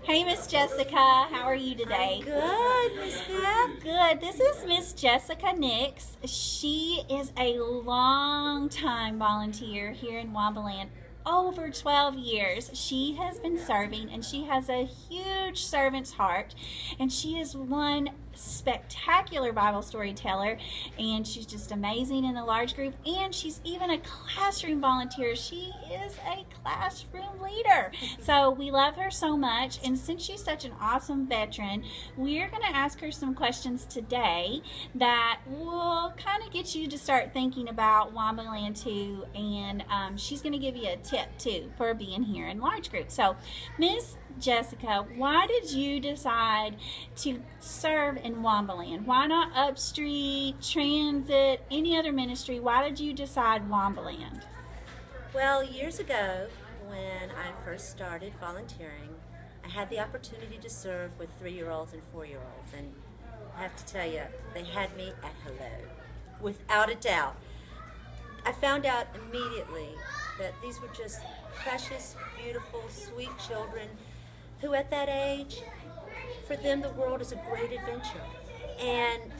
Hey, Miss Jessica. How are you today? I'm good, Miss Beth. Good. This is Miss Jessica Nix. She is a long-time volunteer here in Waumba Land. Over 12 years she has been serving, and she has a huge servant's heart, and she is one spectacular Bible storyteller, and she's just amazing in the large group, and she's even a classroom volunteer. She is a classroom leader. So we love her so much, and since she's such an awesome veteran, we're going to ask her some questions today that will kind of get you to start thinking about Waumba Land too, and she's going to give you a tip too for being here in large group. So Miss Jessica, why did you decide to serve in Waumba Land? Why not Upstreet, Transit, any other ministry? Why did you decide Waumba Land? Well, years ago, when I first started volunteering, I had the opportunity to serve with 3-year-olds and 4-year-olds, and I have to tell you, they had me at hello, without a doubt. I found out immediately that these were just precious, beautiful, sweet children who at that age, for them the world is a great adventure, and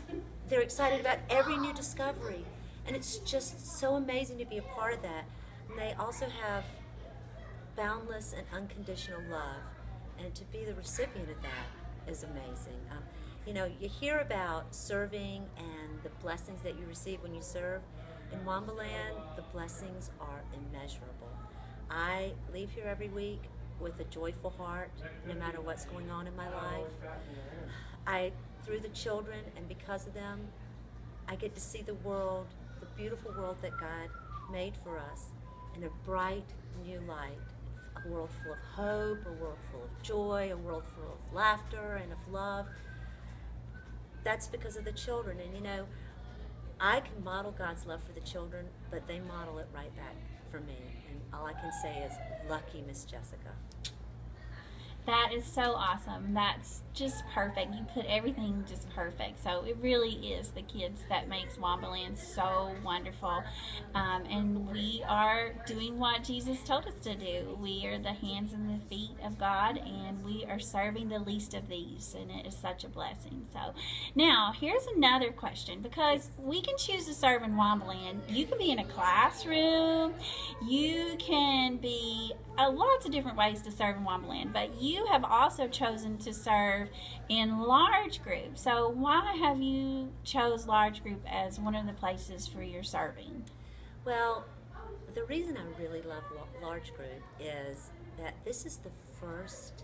they're excited about every new discovery, and it's just so amazing to be a part of that. And they also have boundless and unconditional love, and to be the recipient of that is amazing. You know, you hear about serving and the blessings that you receive when you serve. In Waumba Land, the blessings are immeasurable. I leave here every week with a joyful heart, no matter what's going on in my life. Through the children and because of them, I get to see the world, the beautiful world that God made for us, in a bright new light. A world full of hope, a world full of joy, a world full of laughter and of love. That's because of the children. And you know, I can model God's love for the children, but they model it right back for me. And all I can say is, lucky Miss Jessica. That is so awesome. That's just perfect. You put everything just perfect. So it really is the kids that makes Waumba Land so wonderful. And we are doing what Jesus told us to do. We are the hands and the feet of God, and we are serving the least of these, and it is such a blessing. So now here's another question, because we can choose to serve in Waumba Land. You can be in a classroom. You can be lots of different ways to serve in Waumba Land, but you have also chosen to serve in large group. So why have you chose large group as one of the places for your serving? Well, the reason I really love large group is that this is the first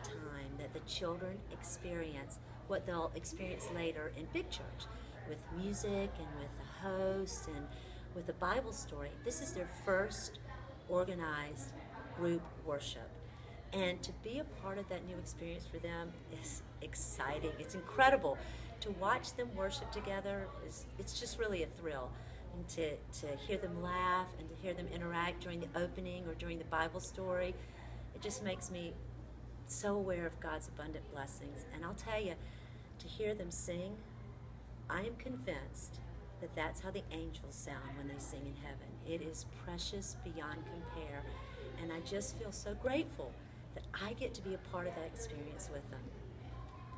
time that the children experience what they'll experience later in big church, with music and with the host and with the Bible story. This is their first organized group worship, and to be a part of that new experience for them is exciting. It's incredible to watch them worship together. It's just really a thrill, and to hear them laugh and to hear them interact during the opening or during the Bible story, it just makes me so aware of God's abundant blessings. And I'll tell you, to hear them sing, I am convinced that that's how the angels sound when they sing in heaven. It is precious beyond compare. And I just feel so grateful that I get to be a part of that experience with them.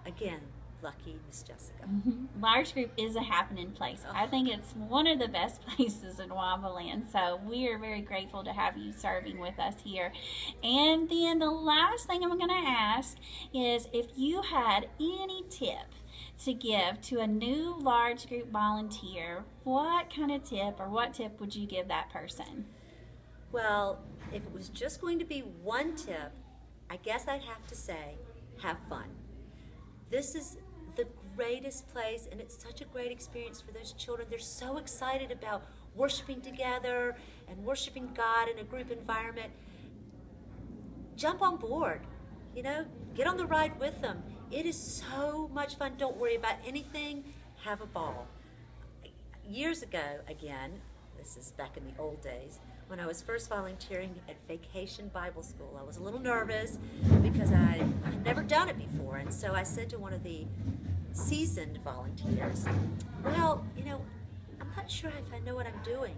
Again, lucky Miss Jessica. Mm-hmm. Large group is a happening place. I think it's one of the best places in Waumba Land. So we are very grateful to have you serving with us here. And then the last thing I'm going to ask is if you had any tip to give to a new large group volunteer, what kind of tip or what tip would you give that person? Well, if it was just going to be one tip, I guess I'd have to say, have fun. This is the greatest place, and it's such a great experience for those children. They're so excited about worshiping together and worshiping God in a group environment. Jump on board, you know, get on the ride with them. It is so much fun. Don't worry about anything. Have a ball. Years ago, again, this is back in the old days, when I was first volunteering at Vacation Bible School, I was a little nervous because I had never done it before. And so I said to one of the seasoned volunteers, well, you know, I'm not sure if I know what I'm doing.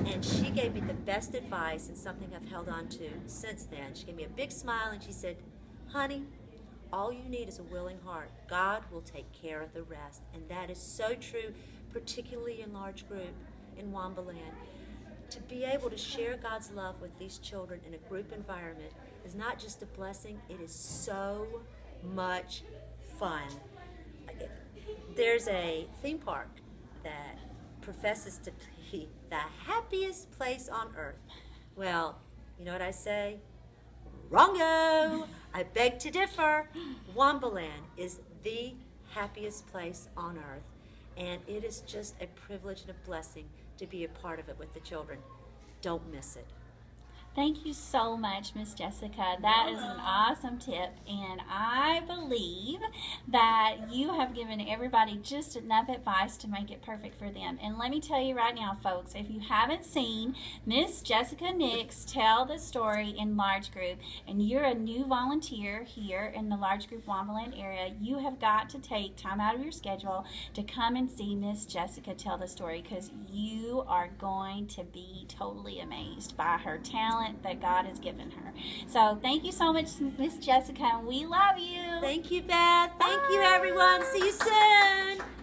And she gave me the best advice and something I've held on to since then. She gave me a big smile and she said, Honey, all you need is a willing heart. God will take care of the rest. And that is so true, particularly in large group in Waumba Land. To be able to share God's love with these children in a group environment is not just a blessing, it is so much fun. There's a theme park that professes to be the happiest place on earth. Well, you know what I say? Wrongo! I beg to differ. Waumba Land is the happiest place on earth, and it is just a privilege and a blessing to be a part of it with the children. Don't miss it. Thank you so much, Miss Jessica. That is an awesome tip, and I believe that you have given everybody just enough advice to make it perfect for them. And let me tell you right now, folks, if you haven't seen Miss Jessica Nix tell the story in large group, and you're a new volunteer here in the large group Waumba Land area, you have got to take time out of your schedule to come and see Miss Jessica tell the story, because you are going to be totally amazed by her talent that God has given her. So thank you so much, Miss Jessica. We love you. Thank you, Beth. Thank you, everyone. See you soon.